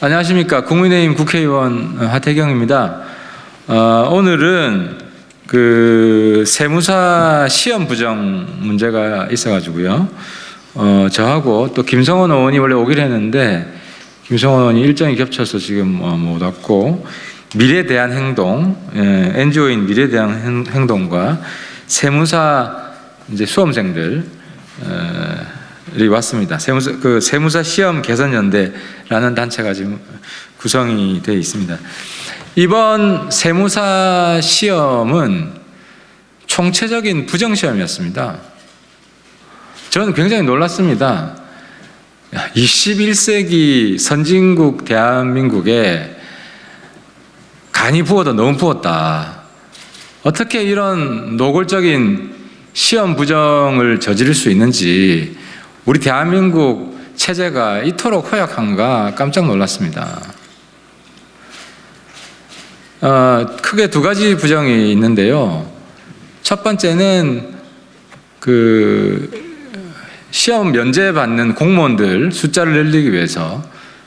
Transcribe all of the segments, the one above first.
안녕하십니까. 국민의힘 국회의원 하태경입니다. 오늘은 세무사 시험 부정 문제가 있어가지고요. 저하고 또 김성원 의원이 원래 오기로 했는데 김성원 의원이 일정이 겹쳐서 지금 못 왔고, 미래에 대한 행동, NGO인 미래에 대한 행동과 세무사 이제 수험생들 이 왔습니다. 세무사 시험 개선연대라는 단체가 지금 구성이 되어 있습니다. 이번 세무사 시험은 총체적인 부정시험이었습니다. 저는 굉장히 놀랐습니다. 21세기 선진국 대한민국에 간이 부어도 너무 부었다. 어떻게 이런 노골적인 시험 부정을 저지를 수 있는지, 우리 대한민국 체제가 이토록 허약한가 깜짝 놀랐습니다. 크게 두 가지 부정이 있는데요. 첫 번째는 시험 면제받는 공무원들 숫자를 늘리기 위해서,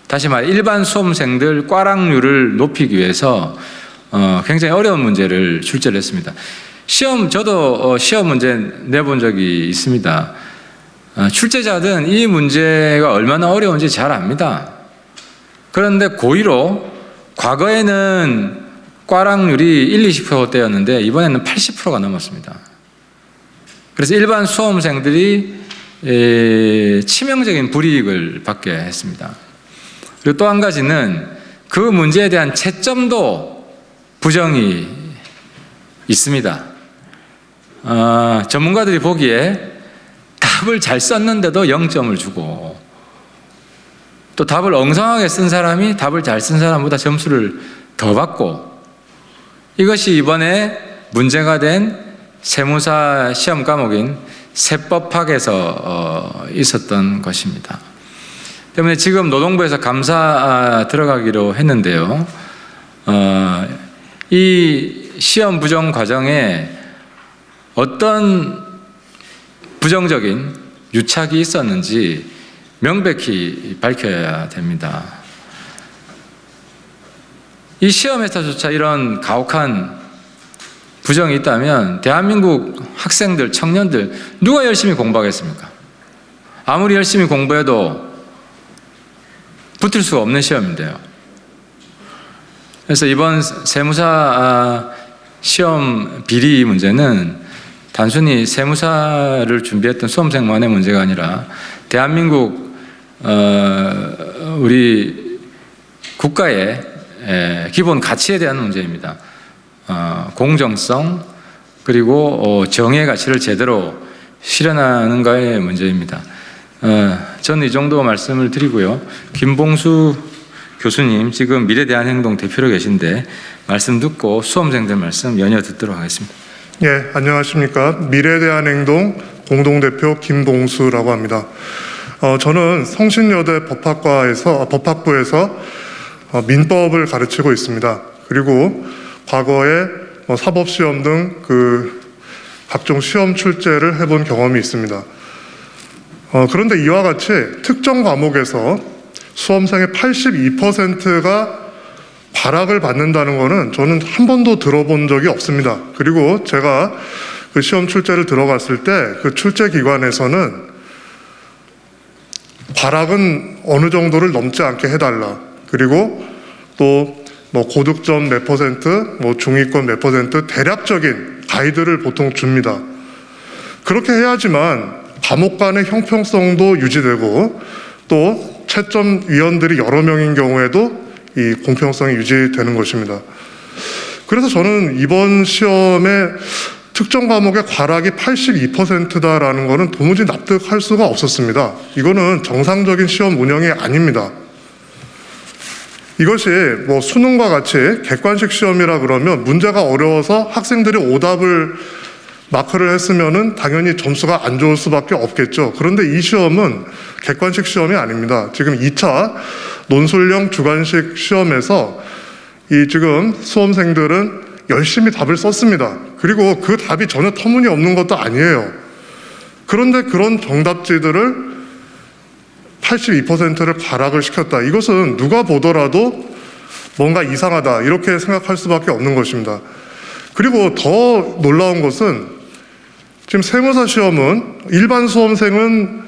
다시 말해 일반 수험생들 꽈락률을 높이기 위해서 굉장히 어려운 문제를 출제를 했습니다. 저도 시험 문제 내본 적이 있습니다. 출제자들은 이 문제가 얼마나 어려운지 잘 압니다. 그런데 고의로, 과거에는 꽈락률이 20-20%대였는데 이번에는 80%가 넘었습니다. 그래서 일반 수험생들이 치명적인 불이익을 받게 했습니다. 그리고 또 한 가지는 그 문제에 대한 채점도 부정이 있습니다. 전문가들이 보기에 답을 잘 썼는데도 0점을 주고, 또 답을 엉성하게 쓴 사람이 답을 잘 쓴 사람보다 점수를 더 받고, 이것이 이번에 문제가 된 세무사 시험 과목인 세법학에서 있었던 것입니다. 때문에 지금 노동부에서 감사 들어가기로 했는데요. 이 시험 부정 과정에 어떤 부정적인 유착이 있었는지 명백히 밝혀야 됩니다. 이 시험에서조차 이런 가혹한 부정이 있다면 대한민국 학생들, 청년들 누가 열심히 공부하겠습니까? 아무리 열심히 공부해도 붙을 수가 없는 시험인데요. 그래서 이번 세무사 시험 비리 문제는 단순히 세무사를 준비했던 수험생만의 문제가 아니라 대한민국 우리 국가의 기본 가치에 대한 문제입니다. 공정성 그리고 정의 가치를 제대로 실현하는가의 문제입니다. 저는 이 정도 말씀을 드리고요. 김봉수 교수님 지금 미래대한행동 대표로 계신데 말씀 듣고 수험생들 말씀 연이어 듣도록 하겠습니다. 예, 안녕하십니까. 미래대한행동 공동대표 김봉수라고 합니다. 저는 성신여대 법학부에서 민법을 가르치고 있습니다. 그리고 과거에 사법시험 등 각종 시험 출제를 해본 경험이 있습니다. 그런데 이와 같이 특정 과목에서 수험생의 82%가 과락을 받는다는 것은 저는 한 번도 들어본 적이 없습니다. 그리고 제가 그 시험 출제를 들어갔을 때 그 출제 기관에서는 과락은 어느 정도를 넘지 않게 해달라. 그리고 또 고득점 몇 퍼센트, 중위권 몇 퍼센트 대략적인 가이드를 보통 줍니다. 그렇게 해야지만 과목 간의 형평성도 유지되고 또 채점 위원들이 여러 명인 경우에도 이 공평성이 유지되는 것입니다. 그래서 저는 이번 시험에 특정 과목의 과락이 82%다라는 것은 도무지 납득할 수가 없었습니다. 이거는 정상적인 시험 운영이 아닙니다. 이것이 수능과 같이 객관식 시험이라 그러면 문제가 어려워서 학생들이 오답을 마크를 했으면은 당연히 점수가 안 좋을 수밖에 없겠죠. 그런데 이 시험은 객관식 시험이 아닙니다. 지금 2차 논술형 주관식 시험에서 지금 수험생들은 열심히 답을 썼습니다. 그리고 그 답이 전혀 터무니없는 것도 아니에요. 그런데 그런 정답지들을 82%를 과락을 시켰다. 이것은 누가 보더라도 뭔가 이상하다 이렇게 생각할 수밖에 없는 것입니다. 그리고 더 놀라운 것은 지금 세무사 시험은 일반 수험생은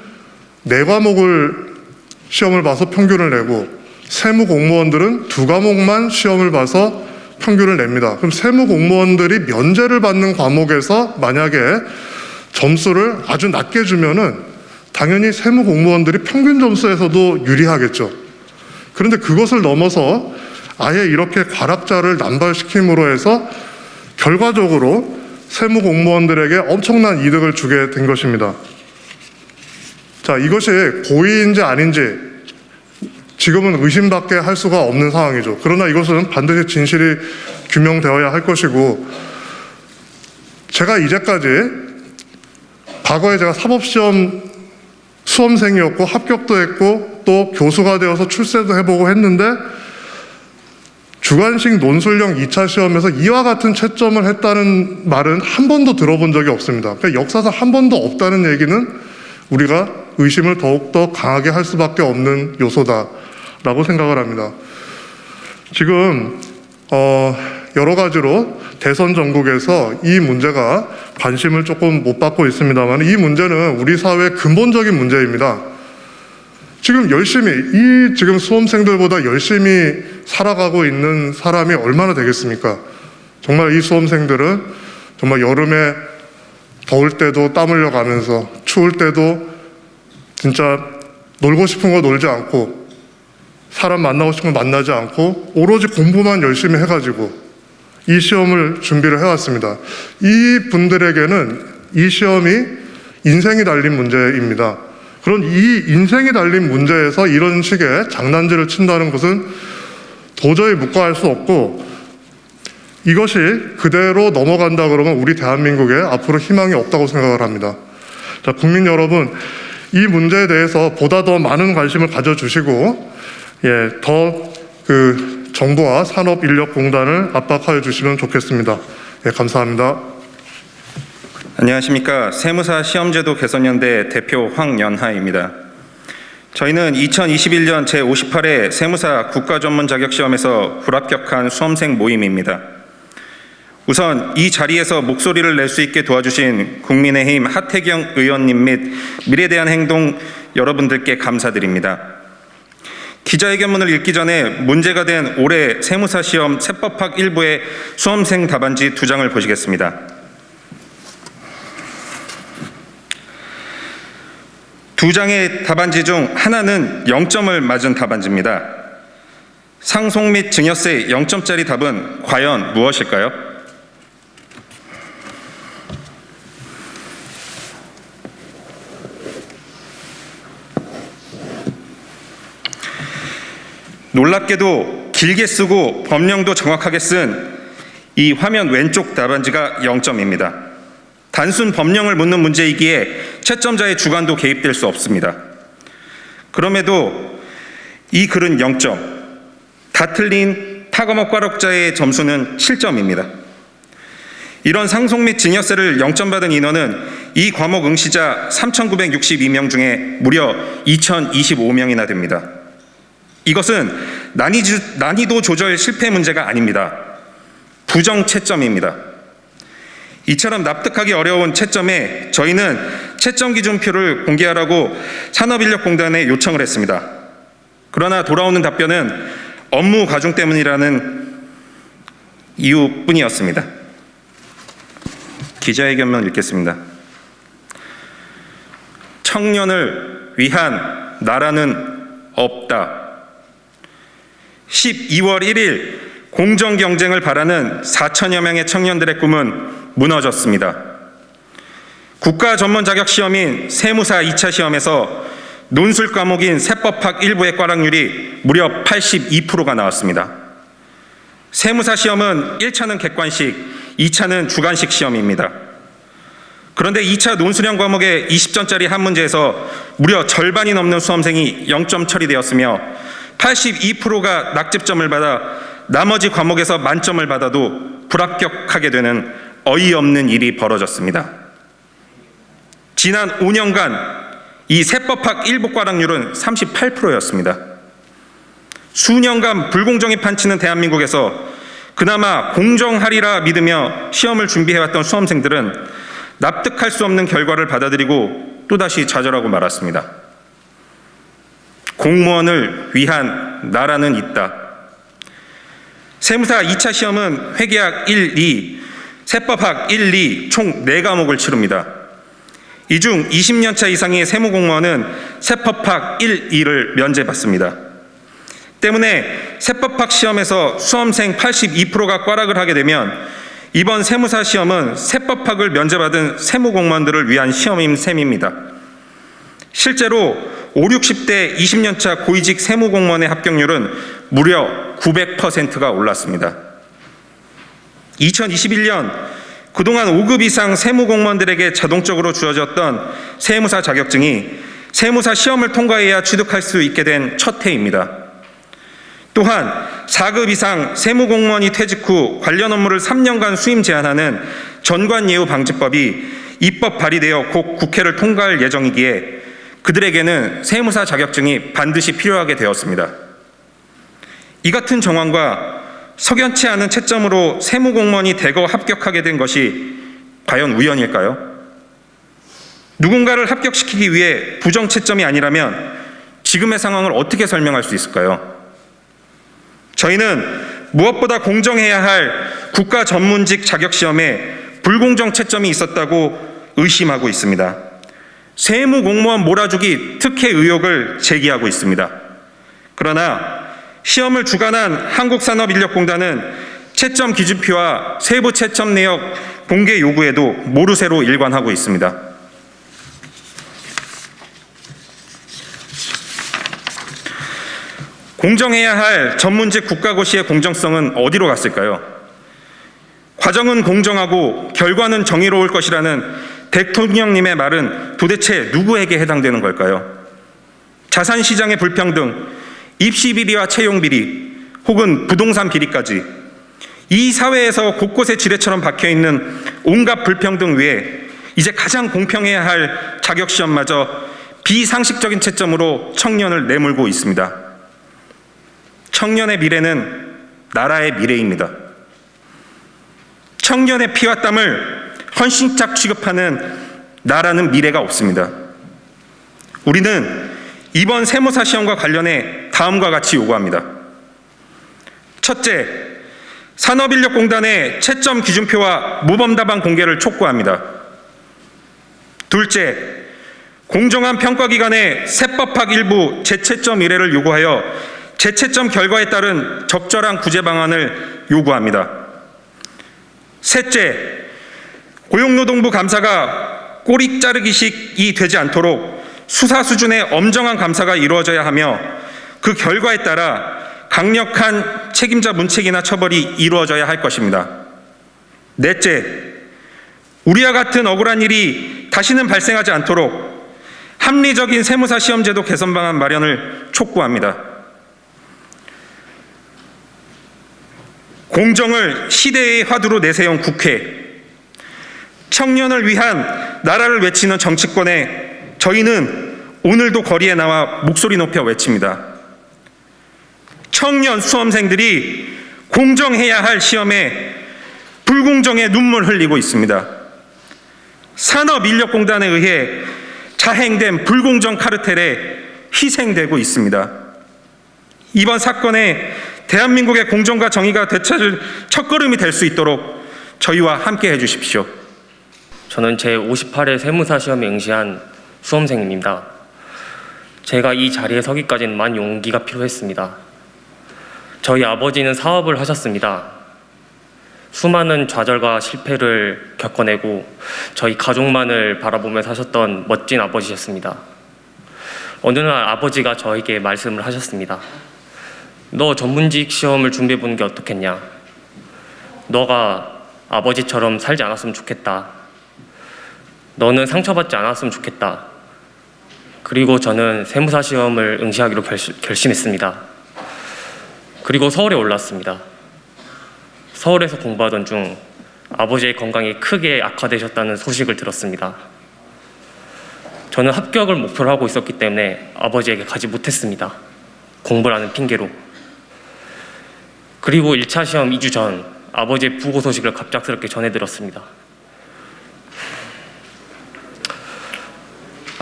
4과목을 시험을 봐서 평균을 내고 세무 공무원들은 2과목만 시험을 봐서 평균을 냅니다. 그럼 세무 공무원들이 면제를 받는 과목에서 만약에 점수를 아주 낮게 주면은 당연히 세무 공무원들이 평균 점수에서도 유리하겠죠. 그런데 그것을 넘어서 아예 이렇게 과락자를 남발시킴으로 해서 결과적으로 세무 공무원들에게 엄청난 이득을 주게 된 것입니다. 자, 이것이 고의인지 아닌지 지금은 의심밖에 할 수가 없는 상황이죠. 그러나 이것은 반드시 진실이 규명되어야 할 것이고, 제가 이제까지 과거에 제가 사법시험 수험생이었고 합격도 했고 또 교수가 되어서 출세도 해보고 했는데 주관식 논술형 2차 시험에서 이와 같은 채점을 했다는 말은 한 번도 들어본 적이 없습니다. 그러니까 역사상 한 번도 없다는 얘기는 우리가 의심을 더욱더 강하게 할 수밖에 없는 요소다라고 생각을 합니다. 지금 여러 가지로 대선 전국에서 이 문제가 관심을 조금 못 받고 있습니다만 이 문제는 우리 사회의 근본적인 문제입니다. 지금 열심히 지금 수험생들보다 열심히 살아가고 있는 사람이 얼마나 되겠습니까? 정말 이 수험생들은 정말 여름에 더울 때도 땀 흘려가면서 추울 때도 진짜 놀고 싶은 거 놀지 않고 사람 만나고 싶은 거 만나지 않고 오로지 공부만 열심히 해가지고 이 시험을 준비를 해왔습니다. 이 분들에게는 이 시험이 인생이 달린 문제입니다. 그런 이 인생이 달린 문제에서 이런 식의 장난질을 친다는 것은 도저히 묵과할 수 없고, 이것이 그대로 넘어간다 그러면 우리 대한민국에 앞으로 희망이 없다고 생각을 합니다. 자, 국민 여러분, 이 문제에 대해서 보다 더 많은 관심을 가져주시고, 더 정부와 산업인력공단을 압박하여 주시면 좋겠습니다. 감사합니다. 안녕하십니까. 세무사 시험제도 개선연대 대표 황연하입니다. 저희는 2021년 제58회 세무사 국가전문자격시험에서 불합격한 수험생 모임입니다. 우선 이 자리에서 목소리를 낼 수 있게 도와주신 국민의힘 하태경 의원님 및 미래대한행동 여러분들께 감사드립니다. 기자회견문을 읽기 전에 문제가 된 올해 세무사 시험 세법학 1부의 수험생 답안지 2장을 보시겠습니다. 두 장의 답안지 중 하나는 0점을 맞은 답안지입니다. 상속 및 증여세 0점짜리 답은 과연 무엇일까요? 놀랍게도 길게 쓰고 법령도 정확하게 쓴 이 화면 왼쪽 답안지가 0점입니다. 단순 법령을 묻는 문제이기에 채점자의 주관도 개입될 수 없습니다. 그럼에도 이 글은 0점, 다 틀린 타과목 과락자의 점수는 7점입니다. 이런 상속 및 증여세를 0점 받은 인원은 이 과목 응시자 3,962명 중에 무려 2,025명이나 됩니다. 이것은 난이도 조절 실패 문제가 아닙니다. 부정 채점입니다. 이처럼 납득하기 어려운 채점에 저희는 채점 기준표를 공개하라고 산업인력공단에 요청을 했습니다. 그러나 돌아오는 답변은 업무 과중 때문이라는 이유뿐이었습니다. 기자회견문 읽겠습니다. 청년을 위한 나라는 없다. 12월 1일 공정 경쟁을 바라는 4천여 명의 청년들의 꿈은 무너졌습니다. 국가 전문 자격 시험인 세무사 2차 시험에서 논술 과목인 세법학 1부의 과락률이 무려 82%가 나왔습니다. 세무사 시험은 1차는 객관식, 2차는 주관식 시험입니다. 그런데 2차 논술형 과목의 20점짜리 한 문제에서 무려 절반이 넘는 수험생이 0점 처리되었으며 82%가 낙집점을 받아 나머지 과목에서 만점을 받아도 불합격하게 되는 어이없는 일이 벌어졌습니다. 지난 5년간 이 세법학 일부 과락률은 38%였습니다. 수년간 불공정이 판치는 대한민국에서 그나마 공정하리라 믿으며 시험을 준비해왔던 수험생들은 납득할 수 없는 결과를 받아들이고 또다시 좌절하고 말았습니다. 공무원을 위한 나라는 있다. 세무사 2차 시험은 회계학 1, 2, 세법학 1, 2 총 4과목을 치릅니다. 이 중 20년차 이상의 세무공무원은 세법학 1, 2를 면제받습니다. 때문에 세법학 시험에서 수험생 82%가 꽈락을 하게 되면 이번 세무사 시험은 세법학을 면제받은 세무공무원들을 위한 시험인 셈입니다. 실제로 5, 60대 20년차 고위직 세무공무원의 합격률은 무려 900%가 올랐습니다. 2021년 그동안 5급 이상 세무공무원들에게 자동적으로 주어졌던 세무사 자격증이 세무사 시험을 통과해야 취득할 수 있게 된 첫 해입니다. 또한 4급 이상 세무공무원이 퇴직 후 관련 업무를 3년간 수임 제한하는 전관예우 방지법이 입법 발의되어 곧 국회를 통과할 예정이기에 그들에게는 세무사 자격증이 반드시 필요하게 되었습니다. 이 같은 정황과 석연치 않은 채점으로 세무공무원이 대거 합격하게 된 것이 과연 우연일까요? 누군가를 합격시키기 위해 부정채점이 아니라면 지금의 상황을 어떻게 설명할 수 있을까요? 저희는 무엇보다 공정해야 할 국가 전문직 자격시험에 불공정 채점이 있었다고 의심하고 있습니다. 세무공무원 몰아주기 특혜 의혹을 제기하고 있습니다. 그러나 시험을 주관한 한국산업인력공단은 채점 기준표와 세부 채점 내역 공개 요구에도 모르쇠로 일관하고 있습니다. 공정해야 할 전문직 국가고시의 공정성은 어디로 갔을까요? 과정은 공정하고 결과는 정의로울 것이라는 대통령님의 말은 도대체 누구에게 해당되는 걸까요? 자산시장의 불평등, 입시비리와 채용비리, 혹은 부동산 비리까지 이 사회에서 곳곳에 지뢰처럼 박혀있는 온갖 불평등 외에 이제 가장 공평해야 할 자격시험마저 비상식적인 채점으로 청년을 내몰고 있습니다. 청년의 미래는 나라의 미래입니다. 청년의 피와 땀을 헌신짝 취급하는 나라는 미래가 없습니다. 우리는 이번 세무사 시험과 관련해 다음과 같이 요구합니다. 첫째, 산업인력공단의 채점 기준표와 모범답안 공개를 촉구합니다. 둘째, 공정한 평가기관의 세법학 일부 재채점 의뢰를 요구하여 재채점 결과에 따른 적절한 구제 방안을 요구합니다. 셋째, 고용노동부 감사가 꼬리 자르기식이 되지 않도록 수사 수준의 엄정한 감사가 이루어져야 하며 그 결과에 따라 강력한 책임자 문책이나 처벌이 이루어져야 할 것입니다. 넷째, 우리와 같은 억울한 일이 다시는 발생하지 않도록 합리적인 세무사 시험제도 개선 방안 마련을 촉구합니다. 공정을 시대의 화두로 내세운 국회, 청년을 위한 나라를 외치는 정치권에 저희는 오늘도 거리에 나와 목소리 높여 외칩니다. 청년 수험생들이 공정해야 할 시험에 불공정의 눈물 흘리고 있습니다. 산업인력공단에 의해 자행된 불공정 카르텔에 희생되고 있습니다. 이번 사건에 대한민국의 공정과 정의가 되찾을 첫걸음이 될 수 있도록 저희와 함께 해주십시오. 저는 제58회 세무사 시험에 응시한 수험생입니다. 제가 이 자리에 서기까지는 많은 용기가 필요했습니다. 저희 아버지는 사업을 하셨습니다. 수많은 좌절과 실패를 겪어내고 저희 가족만을 바라보며 사셨던 멋진 아버지셨습니다. 어느 날 아버지가 저에게 말씀을 하셨습니다. 너 전문직 시험을 준비해보는 게 어떻겠냐? 너가 아버지처럼 살지 않았으면 좋겠다. 너는 상처받지 않았으면 좋겠다. 그리고 저는 세무사 시험을 응시하기로 결심했습니다. 그리고 서울에 올랐습니다. 서울에서 공부하던 중 아버지의 건강이 크게 악화되셨다는 소식을 들었습니다. 저는 합격을 목표로 하고 있었기 때문에 아버지에게 가지 못했습니다. 공부라는 핑계로. 그리고 1차 시험 2주 전 아버지의 부고 소식을 갑작스럽게 전해 들었습니다.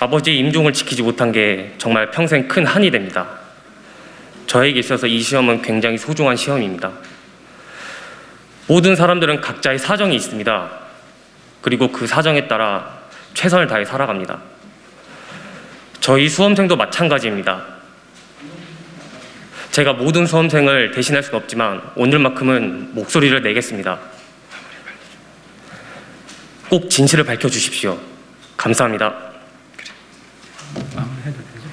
아버지의 임종을 지키지 못한 게 정말 평생 큰 한이 됩니다. 저에게 있어서 이 시험은 굉장히 소중한 시험입니다. 모든 사람들은 각자의 사정이 있습니다. 그리고 그 사정에 따라 최선을 다해 살아갑니다. 저희 수험생도 마찬가지입니다. 제가 모든 수험생을 대신할 수는 없지만 오늘만큼은 목소리를 내겠습니다. 꼭 진실을 밝혀주십시오. 감사합니다. 마무리해도 되죠?